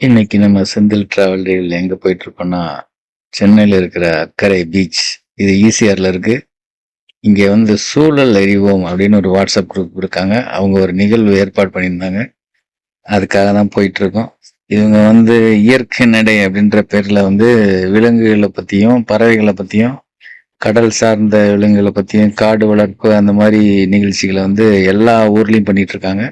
இன்னைக்கு நம்ம செந்தில் டிராவல் டேவில் எங்க போயிட்டு இருக்கோம்னா, சென்னையில இருக்கிற அக்கரை பீச். இது ஈசிஆர்ல இருக்கு. இங்க வந்து சூழல் அறிவோம் அப்படின்னு ஒரு வாட்ஸ்அப் குரூப் இருக்காங்க. அவங்க ஒரு நிகழ்வு ஏற்பாடு பண்ணியிருந்தாங்க. அதுக்காக தான் போயிட்டு இருக்கோம். இவங்க வந்து இயற்கை நடை அப்படின்ற பேர்ல வந்து விலங்குகளை பத்தியும், பறவைகளை பத்தியும், கடல் சார்ந்த விலங்குகளை பத்தியும், காடு வளர்ப்பு அந்த மாதிரி நிகழ்ச்சிகளை வந்து எல்லா ஊர்லயும் பண்ணிட்டு இருக்காங்க.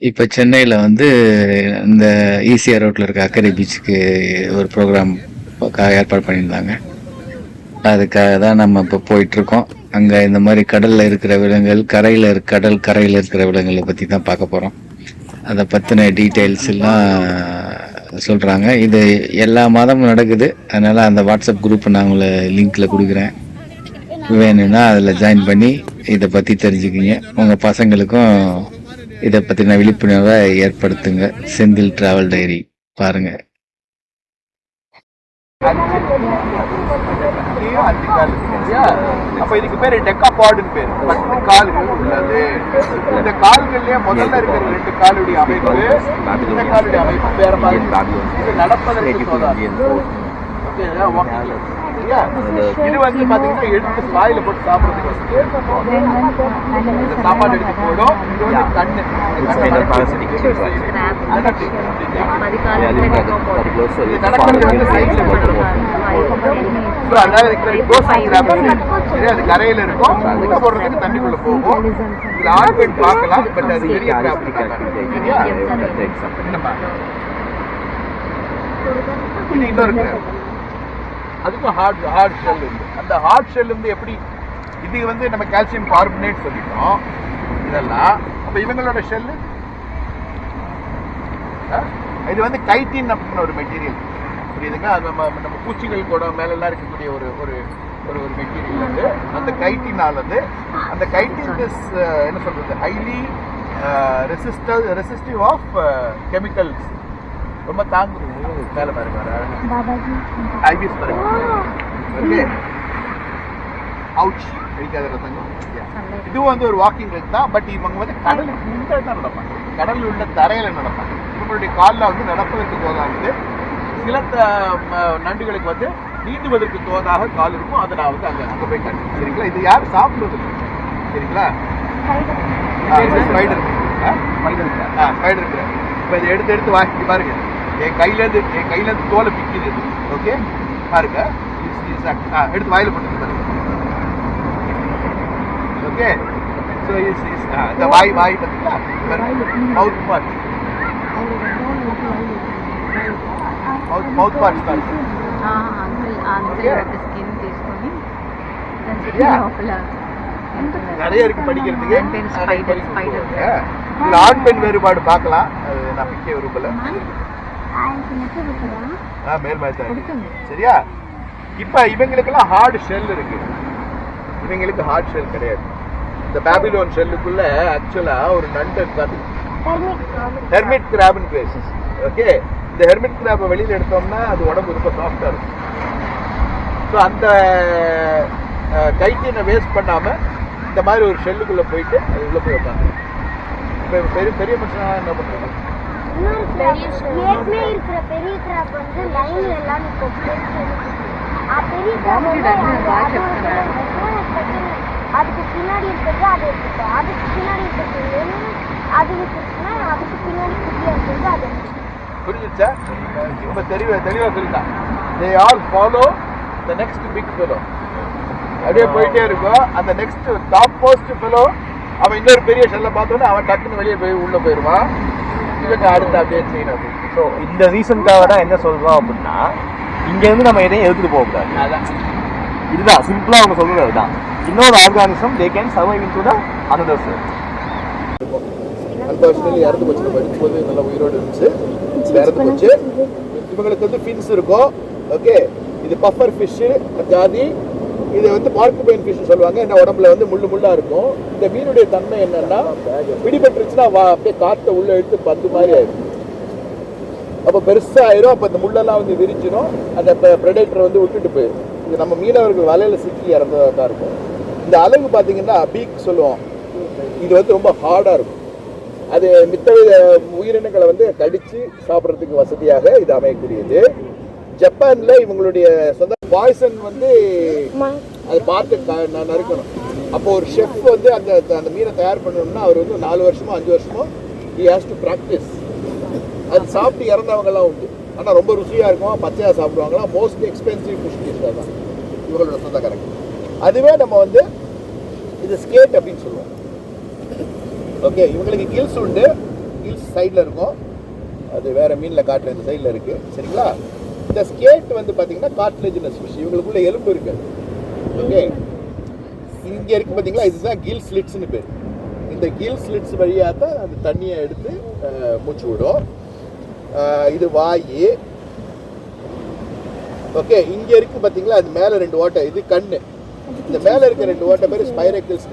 இப்ப சென்னையில வந்து இந்த ஈசிஆர் ரோட்ல இருக்க அக்கரை பீச்சுக்கு ஒரு ப்ரோக்ராம் ஏற்பாடு பண்ணியிருந்தாங்க. அதுக்காக தான் நம்ம இப்போ போயிட்டு இருக்கோம். அங்க இந்த மாதிரி கடல்ல இருக்கிற விலங்குகள், கடல் கரையில இருக்கிற விலங்குகளை பத்தி தான் பார்க்க போறோம். அதை பத்தின டீட்டெயில்ஸ் எல்லாம் சொல்றாங்க. இது எல்லா மாதமும் நடக்குது. அதனால அந்த வாட்ஸ்அப் குரூப் நான் உங்களை லிங்க்ல கொடுக்குறேன். வேணும்னா அதில் ஜாயின் பண்ணி இதை பத்தி தெரிஞ்சுக்கிங்க. உங்க பசங்களுக்கும் இதை பத்தின விழிப்புணர்வை ஏற்படுத்துங்க. செந்தில் டிராவல் டைரி பாருங்க. அப்ப இதுக்கு பேரு டெக்காபாட்னு பேரு. 10 கால்கள் உள்ளது. இந்த கால்கள்லயே முதல்ல இருக்கிற 2 காலுடைய அமைப்பு, இந்த காலுடைய அமைப்பு வேற மாதிரி. இது நடப்பதற்கு இது வந்து பாத்தீங்கன்னா எடுத்து வாயில போட்டு சாப்பிடுறதுக்கு சாப்பாடு எடுத்து போடும். இது வந்து கண்ணு அது கரையில இருக்கும். போடுறதுக்கு தண்ணிக்குள்ள போகும். இதுல ஆண் பெண் பார்க்கலாம். பட் அது பெரிய இன்னொரு அதுக்கும் ஹார்ட் ஷெல் இருக்கு. அந்த ஹார்ட் ஷெல் வந்து எப்படி, இது வந்து நம்ம கால்சியம் கார்பனேட் சொல்லிட்டோம் இதெல்லாம். அப்ப இவங்களோட ஷெல்லு இது வந்து கைட்டின் அப்படின்னு ஒரு மெட்டீரியல், புரியுதுங்க? அது நம்ம பூச்சிகள் கூட மேலெல்லாம் இருக்கக்கூடிய ஒரு ஒரு ஒரு மெட்டீரியல் வந்து அந்த கைட்டினாலது. அந்த கைட்டின் என்ன சொல்றது, ஹைலி ரெசிஸ்டிவ் ஆஃப் கெமிக்கல்ஸ். ரொம்ப தாங்குது. மேல பாருங்க, ஐபிஎஸ் பாருங்க. ஓகே, அவுச் அடிக்காத ரத்தங்க. இதுவும் வந்து ஒரு வாக்கிங் ரேக் தான். பட் இவங்க வந்து கடலுக்கு தான் நடப்பாங்க. கடலில் உள்ள தரையில நடப்பாங்க. இவங்களுடைய காலில் வந்து நடப்பதற்கு தோதாகுது. சில நண்டுகளுக்கு வந்து நீந்துவதற்கு தோதாக கால் இருக்கும். அதை நான் வந்து அங்க போய் கண்டு. சரிங்களா? இது யாரும் சாப்பிடுவது சரிங்களா? ஸ்பைடர் இருக்கு. இப்போ இதை எடுத்து வாங்கி பாருங்க. என் கையில இருந்து தோலை பிக்குது. ஓகே, பாருங்க. எடுத்து வாயில போட்டு பாருங்க. ஓகே, ஸோ இந்த வாய் பார்த்தீங்களா? மவுத் பார்ட் பாருங்க. நிறைய இருக்கு படிக்கிறதுக்கு. இதுல ஆண் பெண் வேறுபாடு பார்க்கலாம். அது நான் பிக்க விரும்பல. சரியா? இப்ப இவங்களுக்கெல்லாம் ஹார்ட் ஷெல் இருக்கு. இவங்களுக்கு ஹார்ட் ஷெல் கிடையாது. இந்த பாபிலோன் ஷெல்லுக்குள்ள ஆக்சுவலா ஒரு நண்டு இருக்காது. ஹெர்மிட் கிராப்னு பேர். ஓகே, இந்த ஹெர்மிட் கிராபை வெளியில எடுத்தோம்னா அது உடம்பு ரொம்ப சாஃப்டா இருக்கும். ஸோ அந்த கைட்டினை வேஸ்ட் பண்ணாம இந்த மாதிரி ஒரு ஷெல்லுக்குள்ள போயிட்டு அது உள்ள போய் வைப்பாங்க. இப்போ பெரிய பெரிய மனுஷனா என்ன பண்றாங்க? அதுக்கு பின்னாடி இருக்கிறது அது எடுத்துட்டோம். அதுக்கு பின்னாடி இருக்கிறது அது இருக்குன்னா அதுக்கு பின்னாடி குட்டியா இருக்கிறது அது. புரிஞ்சுச்சா? ரொம்ப தெளிவா சொல்லிட்டான். They all follow the next big fellow. அப்படியே போயிட்டே இருக்கும். அந்த நெக்ஸ்ட் டாப் மோஸ்ட் ஃபெலோ அவன் இன்னொரு பெரிய ஷெல்லை பார்த்தோன்னே அவன் டக்குன்னு வெளியே போய் உள்ள போயிடுவான். இவங்க அடுத்து அப்படியே செய்யணும். ஸோ இந்த ரீசனுக்காக தான் என்ன சொல்றோம் அப்படின்னா, இங்கேருந்து நம்ம எதையும் எடுத்துட்டு போகக்கூடாது. அதான் இதுதான் சிம்பிளா அவங்க சொல்றது. அதுதான் இன்னொரு organism they can survive into the another sell. Unfortunately இறந்து போச்சு. நம்ம எடுக்கும்போது நல்லா உயிரோடு இருந்துச்சு, இறந்து போச்சு. இவங்களுக்கு வந்து ஃபின்ஸ் இருக்கும். ஓகே, இது பஃபர் ஃபிஷ் ஜாதி. இது வந்து பார்க்குபைன் ஃபிஷ் சொல்லுவாங்க. என்ன உடம்புல வந்து முள்ளா இருக்கும். இந்த மீனுடைய தன்மை என்னன்னா, பிடிபட்டுருச்சுன்னா அப்படியே காற்றை உள்ள எடுத்து பந்து மாதிரி ஆயிடும். அப்போ பெருசா ஆயிரும். அப்போ இந்த முள்ளெல்லாம் வந்து விரிச்சிடும். அந்த ப்ரெடேட்டரை வந்து விட்டுட்டு போயிடும். இது நம்ம மீனவர்கள் வலையில சிக்கி இறந்ததாக தான் இருக்கும். இந்த அலகு பார்த்தீங்கன்னா பீக் சொல்லுவோம். இது வந்து ரொம்ப ஹார்டா இருக்கும். அது மித்த உயிரினங்களை வந்து கடிச்சு சாப்பிட்றதுக்கு வசதியாக இது அமையக்கூடியது. ஜப்பான்ல இவங்களுடைய சொந்த பாய்சன் வந்து அதை பார்த்து நறுக்கணும். அப்போ ஒரு ஷெஃப் வந்து அந்த அந்த மீனை தயார் பண்ணணும்னா அவர் வந்து 4 வருஷமோ 5 வருஷமோ he has to practice. அது சாப்பிட்டு இறந்தவங்கலாம் உண்டு. ஆனால் ரொம்ப ருசியாக இருக்கும், பச்சையாக சாப்பிடுவாங்களாம். மோஸ்ட் எக்ஸ்பென்சிவ் ஃபிஷ் டிஷ் தான் இவங்களோட சொந்தக்காரங்க. அதுவே நம்ம வந்து இது ஸ்கேட் அப்படின்னு சொல்லுவோம். ஓகே, இவங்களுக்கு கில்ஸ் உண்டு. கில்ஸ் சைடில் இருக்கும், அது வேற மீனில் காட்டுற இந்த சைடில் இருக்கு. சரிங்களா? இந்த ஸ்கேட் வந்து பார்த்தீங்கன்னா கார்ட்லேஜினஸ் ஃபிஷ், இவங்களுக்குள்ள எலும்பு இருக்கு. ஓகே, இங்கே இருக்கு பார்த்தீங்களா, இதுதான் கில் ஸ்லிட்ஸ்னு பேர். இந்த கில் ஸ்லிட்ஸ் வழியாக தான் அந்த தண்ணியை எடுத்து மூச்சு விடும். இது வாய். ஓகே, இங்கே இருக்கு பார்த்தீங்களா, அது மேலே 2 ஓட்டை, இது கண்ணு. இந்த மேலே இருக்க 2 ஓட்டை பேர் ஸ்பைரக்கிள்ஸ்.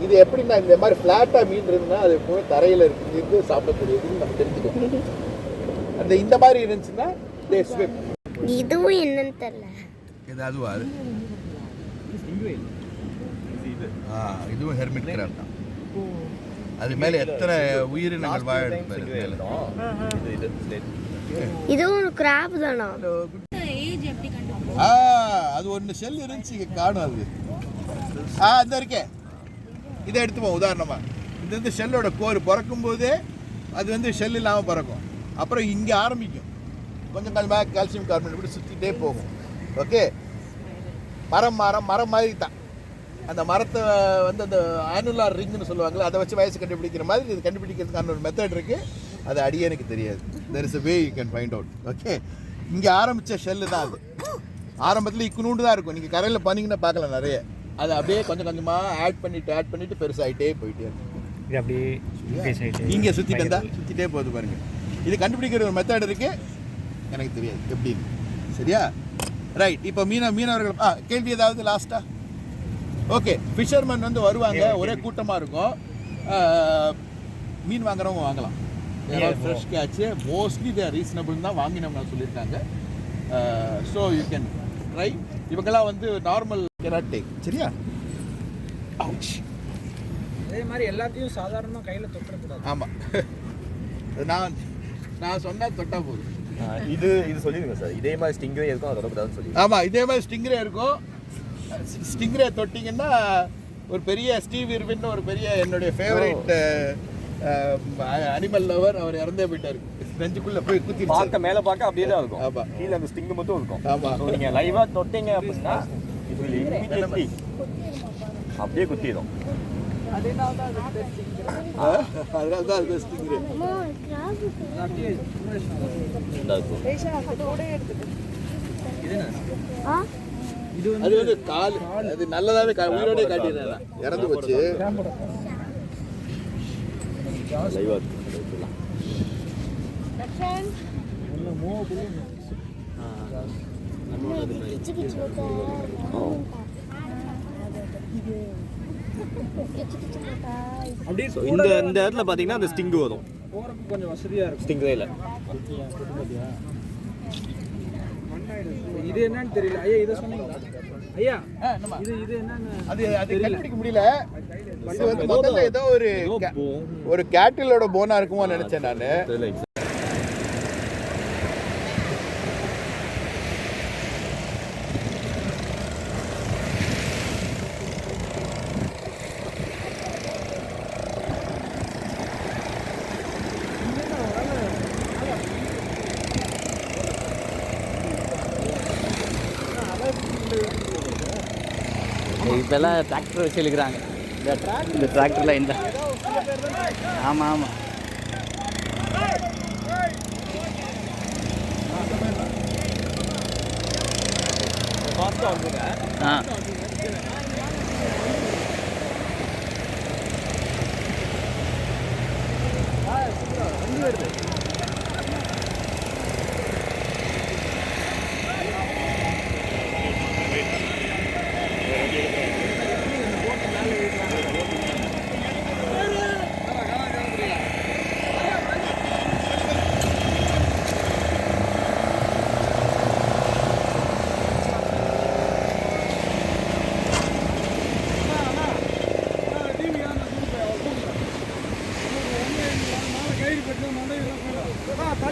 இது எப்படின்னா இந்த மாதிரி ஃப்ளாட்டாக மீன் இருக்குன்னா அது எப்பவுமே தரையில் இருந்து சாப்பிடக்கூடியதுன்னு நம்ம தெரிஞ்சுக்கணும். அந்த இந்த மாதிரி இருந்துச்சுன்னா தே ஸ்விம். இதுவும் என்னன்னு தெரியல. இது அதுவா? இதுவும் ஹெர்மிட் கிராப் தான். அது மேலே எத்தனை உயிரினங்கள் வாழ இதுவும் கிராப் தானா? அது ஒன்று ஷெல் இருந்துச்சு, இங்கே காணும். அது அந்த இருக்கே, இதை எடுத்துப்போம் உதாரணமா. இது வந்து ஷெல்லோட கோர். பிறக்கும் போதே அது வந்து ஷெல் இல்லாமல் பிறக்கும். அப்புறம் இங்கே ஆரம்பிக்கும், கொஞ்சம் கொஞ்சமாக கால்சியம் கார்பனேட் இப்படி சுற்றிட்டே போகும். ஓகே, மரம் மாதிரி தான். அந்த மரத்தை வந்து அந்த ஆனுலார் ரிங்னு சொல்லுவாங்களே, அதை வச்சு வயசு கண்டுபிடிக்கிற மாதிரி இது கண்டுபிடிக்கிறதுக்கான ஒரு மெத்தட் இருக்குது. அது அடியே எனக்கு தெரியாது. There is a way you can find out. Okay, இங்கே ஆரம்பித்த ஷெல்லு தான் அது. ஆரம்பத்தில் இக்குனூண்டு தான் இருக்கும். நீங்கள் கரையில் பண்ணிங்கன்னா பார்க்கலாம் நிறைய. அதை அப்படியே கொஞ்சம் கொஞ்சமாக ஆட் பண்ணிட்டு பெருசாகிட்டே போயிட்டே இருக்கும். இது அப்படியே இங்கே சுற்றிட்டு இருந்தால் சுற்றிட்டே போகுது பாருங்க. இது கண்டுபிடிக்கிற ஒரு மெத்தட் இருக்குது, எனக்கு தெரியாது எப்படின்னு. சரியா? ரைட். இப்போ மீனவர்கள் கேள்வி ஏதாவது லாஸ்ட்டாக? ஓகே, ஃபிஷர்மேன் வந்து வருவாங்க, ஒரே கூட்டமாக இருக்கும். மீன் வாங்குறவங்க வாங்கலாம். Fresh catch mostly they reasonable தான் வாங்கினவங்க சொல்லியிருக்காங்க. So you can try. இவங்கெல்லாம் வந்து நார்மல் கேனாட் டேக். சரியா? அதே மாதிரி எல்லாத்தையும் சாதாரணமாக கையில் தொட்டக்கூடாது. ஆமாம், நான் சொன்னால் தொட்டா போதும். இது சொல்லிடுங்க சார். இதே மாதிரி ஸ்டிங்ரே இருக்கும், அதை தொடக்கூடாதுன்னு சொல்லி. ஆமாம், இதே மாதிரி ஸ்டிங்ரே இருக்கும். ஸ்டிங்ரே தொட்டிங்கன்னா ஒரு பெரிய ஸ்டீவ் இர்வின், ஒரு பெரிய என்னுடைய ஃபேவரட் அனிமல் லவர், அவர் இறந்தே போயிட்டாரு. நெஞ்சுக்குள்ள போய் குத்தி பார்க்க மேலே பார்க்க அப்படியே தான் இருக்கும். ஆமாம், கீழே அந்த ஸ்டிங் மட்டும் இருக்கும். ஆமாம், நீங்கள் லைவாக தொட்டிங்க அப்படின்னா இது இமிடியேட்லி அப்படியே குத்திடும். அதனால தான் அது ஸ்டிங்ரே. அது வந்து கால், அது நல்லதாவே உயிரோட காட்டிடுறேன். இறந்து போச்சு. இந்த இடத்துல பார்த்தீங்கன்னா அந்த ஸ்டிங் வரும். கொஞ்சம் வசதியாக இருக்கும் ஸ்டிங்ரேல. இது என்னன்னு தெரியல ஐயா. இதை சொன்னீங்களா ஐயா? இது என்னன்னு அது கண்டுபிடிக்க முடியல. இது வந்து முதல்ல ஏதோ ஒரு கேட்டிலோட போனா இருக்குமோ நினைச்சேன் நானு. இப்போல்லாம் டிராக்டர் வச்சு இழுக்கிறாங்க. இந்த டிராக்டரில் இந்த ஆமாம்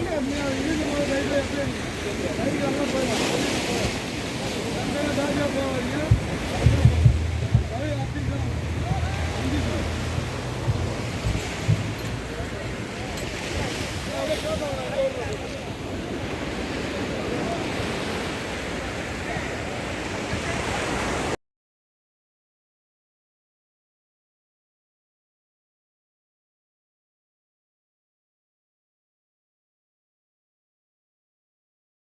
வண்டி